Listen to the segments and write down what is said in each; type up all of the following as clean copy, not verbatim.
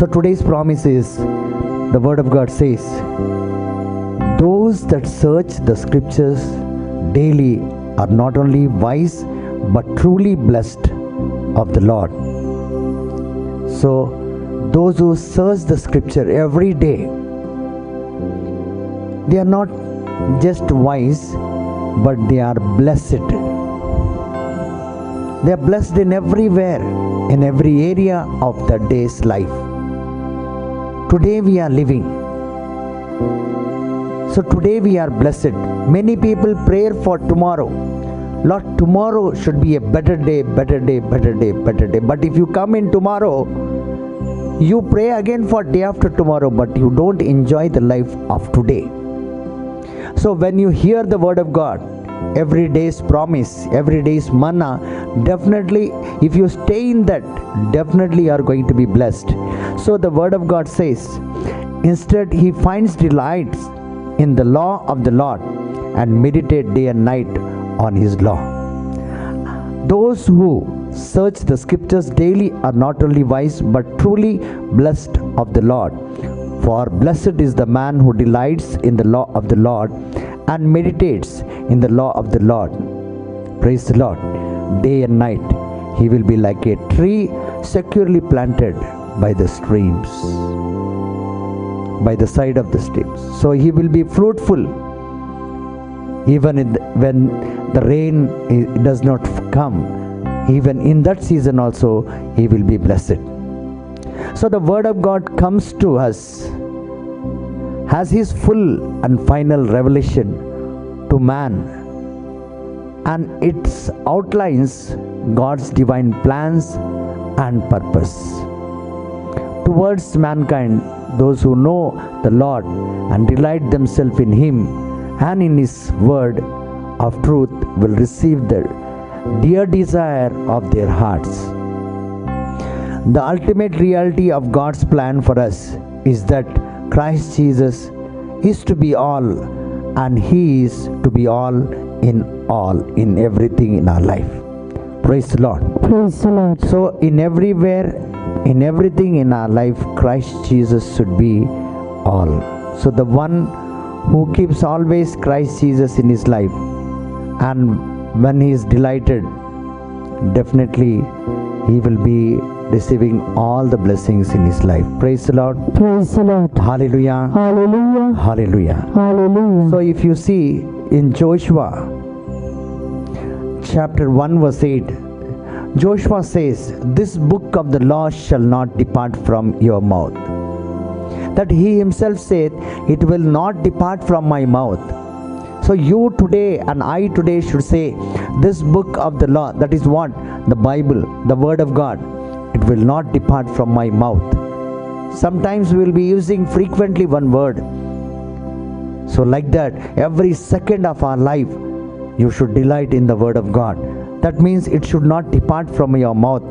So today's promise is, the Word of God says, those that search the scriptures daily are not only wise but truly blessed of the Lord. So those who search the scripture every day, they are not just wise, but they are blessed. They are blessed in everywhere, in every area of the day's life. Today we are living. So today we are blessed. Many people pray for tomorrow. Lord, tomorrow should be a better day, better day, better day, better day. But if you come in tomorrow, you pray again for day after tomorrow, but you don't enjoy the life of today. So when you hear the Word of God, every day's promise, every day's manna, definitely if you stay in that, definitely you are going to be blessed. So the Word of God says, instead he finds delights in the law of the Lord and meditate day and night on his law. Those who search the scriptures daily are not only wise but truly blessed of the Lord. For blessed is the man who delights in the law of the Lord and meditates in the law of the Lord. Praise the Lord. Day and night he will be like a tree securely planted by the streams, by the side of the streams. So he will be fruitful even when the rain does not come. Even in that season also he will be blessed. So the Word of God comes to us as his full and final revelation to man, and it outlines God's divine plans and purpose towards mankind. Those who know the Lord and delight themselves in him and in his word of truth will receive the dear desire of their hearts. The ultimate reality of God's plan for us is that Christ Jesus is to be all, and he is to be all, in everything in our life. Praise the Lord. Praise the Lord. So in everywhere, in everything in our life, Christ Jesus should be all. So the one who keeps always Christ Jesus in his life, and when he is delighted, definitely he will be receiving all the blessings in his life. Praise the Lord. Praise the Lord. Hallelujah. Hallelujah. Hallelujah. Hallelujah. So if you see in Joshua chapter 1 verse 8, Joshua says, this book of the law shall not depart from your mouth. That he himself said, it will not depart from my mouth. So you today and I today should say, this book of the law, that is what? The Bible, the Word of God, it will not depart from my mouth. Sometimes we will be using frequently one word. So like that, every second of our life, you should delight in the Word of God. That means it should not depart from your mouth,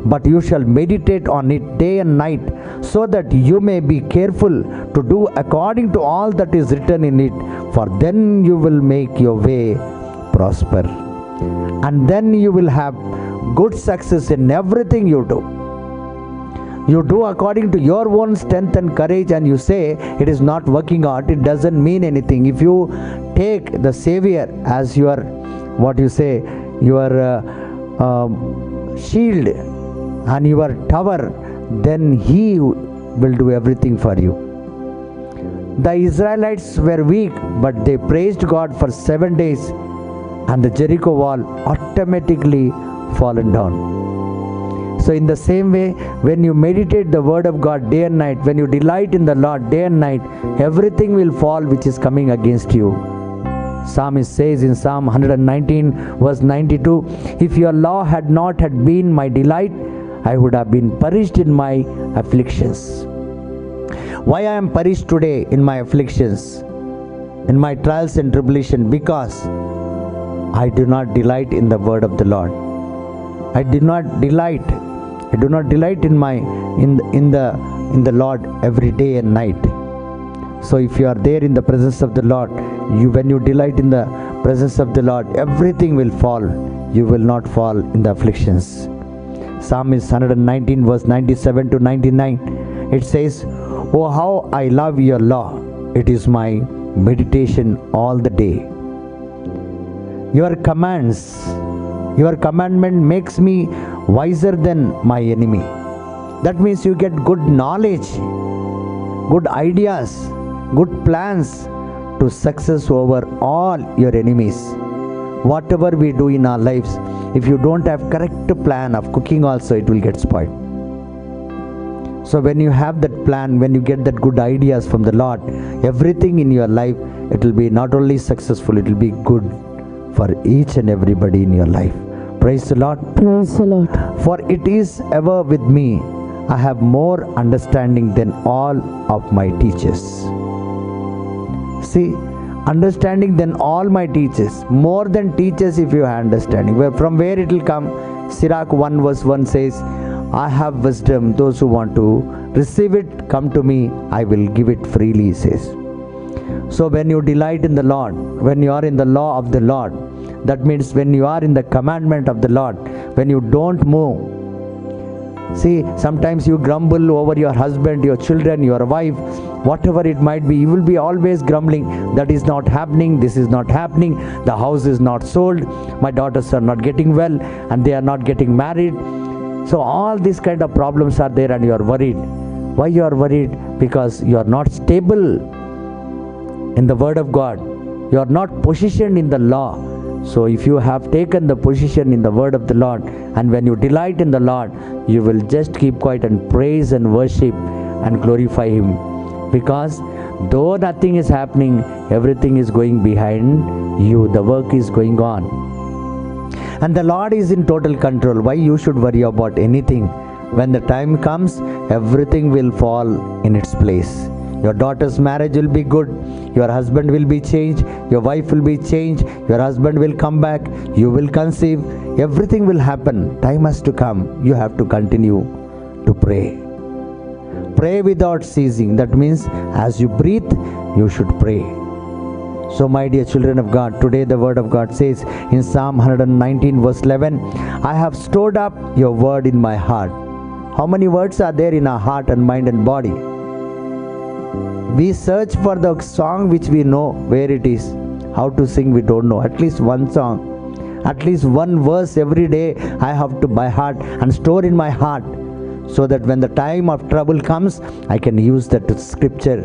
but you shall meditate on it day and night, so that you may be careful to do according to all that is written in it, for then you will make your way prosper, and then you will have good success in everything you do. You do according to your own strength and courage, and you say it is not working out, it doesn't mean anything. If you take the Savior as your, what you say, your shield and your tower, then he will do everything for you. The Israelites were weak, but they praised God for 7 days, and the Jericho wall automatically fallen down. So in the same way, when you meditate the Word of God day and night, when you delight in the Lord day and night, everything will fall which is coming against you. Psalmist says in Psalm 119 verse 92, if your law had not had been my delight, I would have been perished in my afflictions. Why I am perished today in my afflictions, in my trials and tribulation? Because I do not delight in the Word of the Lord. I do not delight in the Lord every day and night. So if you are there in the presence of the Lord, when you delight in the presence of the Lord, everything will fall. You will not fall in the afflictions. Psalm is 119 verse 97 to 99. It says, "Oh, how I love your law. It is my meditation all the day. Your commands, your commandment makes me wiser than my enemy." That means you get good knowledge, good ideas, good plans to success over all your enemies. Whatever we do in our lives, if you don't have correct plan of cooking also, it will get spoiled. So when you have that plan, when you get that good ideas from the Lord, everything in your life, it will be not only successful, it will be good for each and everybody in your life. Praise the Lord. Praise the Lord. For it is ever with me, I have more understanding than all of my teachers. See, understanding than all my teachers, more than teachers if you have understanding. From where it will come? Sirach 1 verse 1 says, "I have wisdom, those who want to receive it, come to me, I will give it freely," he says. So when you delight in the Lord, when you are in the law of the Lord, that means when you are in the commandment of the Lord, when you don't move. See, sometimes you grumble over your husband, your children, your wife, whatever it might be, you will be always grumbling, that is not happening, this is not happening, the house is not sold, my daughters are not getting well, and they are not getting married. So all these kind of problems are there and you are worried. Why you are worried? Because you are not stable in the word of God. You are not positioned in the law. So if you have taken the position in the word of the Lord, and when you delight in the Lord, you will just keep quiet and praise and worship and glorify Him. Because though nothing is happening, everything is going behind you. The work is going on. And the Lord is in total control. Why you should worry about anything? When the time comes, everything will fall in its place. Your daughter's marriage will be good. Your husband will be changed. Your wife will be changed. Your husband will come back. You will conceive. Everything will happen. Time has to come. You have to continue to pray. Pray without ceasing. That means as you breathe, you should pray. So my dear children of God, today the word of God says in Psalm 119 verse 11, "I have stored up your word in my heart." How many words are there in our heart and mind and body? We search for the song which we know where it is. How to sing we don't know. At least one song, at least one verse every day I have to by heart and store in my heart, so that when the time of trouble comes, I can use that scripture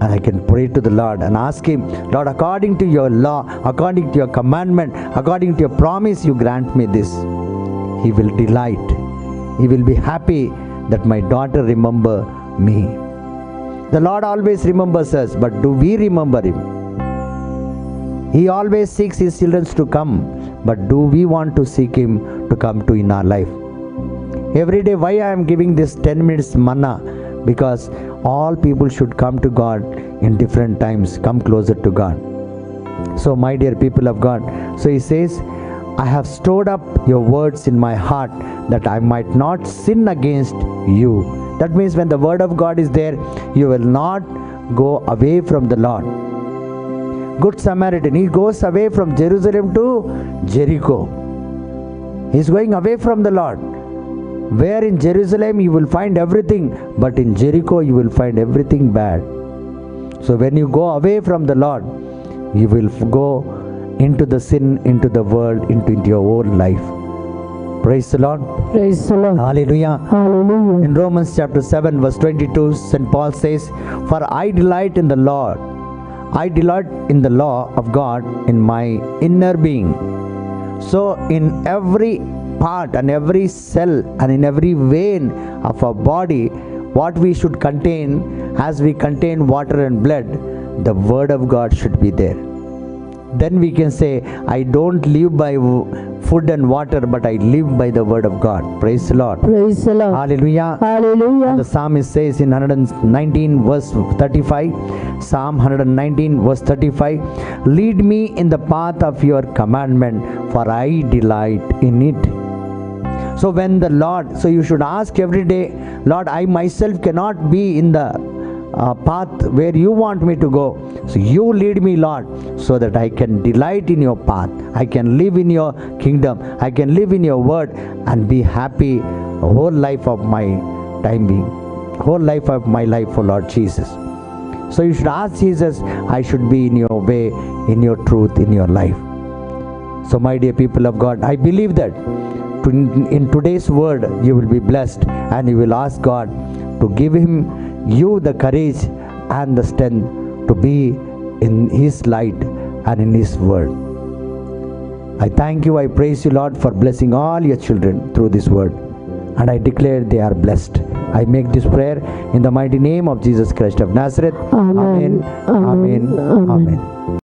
and I can pray to the Lord and ask Him, "Lord, according to your law, according to your commandment, according to your promise, you grant me this." He will delight. He will be happy that my daughter remember me. The Lord always remembers us, but do we remember Him? He always seeks His children to come, but do we want to seek Him to come to in our life? Every day, why I am giving this 10 minutes manna? Because all people should come to God in different times, come closer to God. So my dear people of God, so He says, "I have stored up your words in my heart that I might not sin against you." That means when the word of God is there, you will not go away from the Lord. Good Samaritan, he goes away from Jerusalem to Jericho. He is going away from the Lord. Where in Jerusalem you will find everything, but in Jericho you will find everything bad. So when you go away from the Lord, you will go into the sin, into the world, into your own life. Praise the Lord. Praise the Lord. Hallelujah. Hallelujah. In Romans chapter 7 verse 22, St. Paul says, "For I delight in the Lord. I delight in the law of God in my inner being." So in every part and every cell and in every vein of our body, what we should contain, as we contain water and blood, the word of God should be there. Then we can say, "I don't live by food and water, but I live by the word of God." Praise the Lord. Praise the Lord. Hallelujah. Hallelujah. The psalmist says in 119 verse 35, Psalm 119 verse 35, "Lead me in the path of your commandment, for I delight in it." So when the Lord, so you should ask every day, "Lord, I myself cannot be in the path where you want me to go. So you lead me, Lord, so that I can delight in your path. I can live in your kingdom. I can live in your word and be happy the whole life of my time being." whole life of my life, oh Lord Jesus. So you should ask Jesus, I should be in your way, in your truth, in your life. So my dear people of God, I believe that in today's word you will be blessed, and you will ask God to give you the courage and the strength to be in His light and in His word. I thank you, I praise you, Lord, for blessing all your children through this word, and I declare they are blessed. I make this prayer in the mighty name of Jesus Christ of Nazareth. Amen. Amen. Amen. Amen. Amen.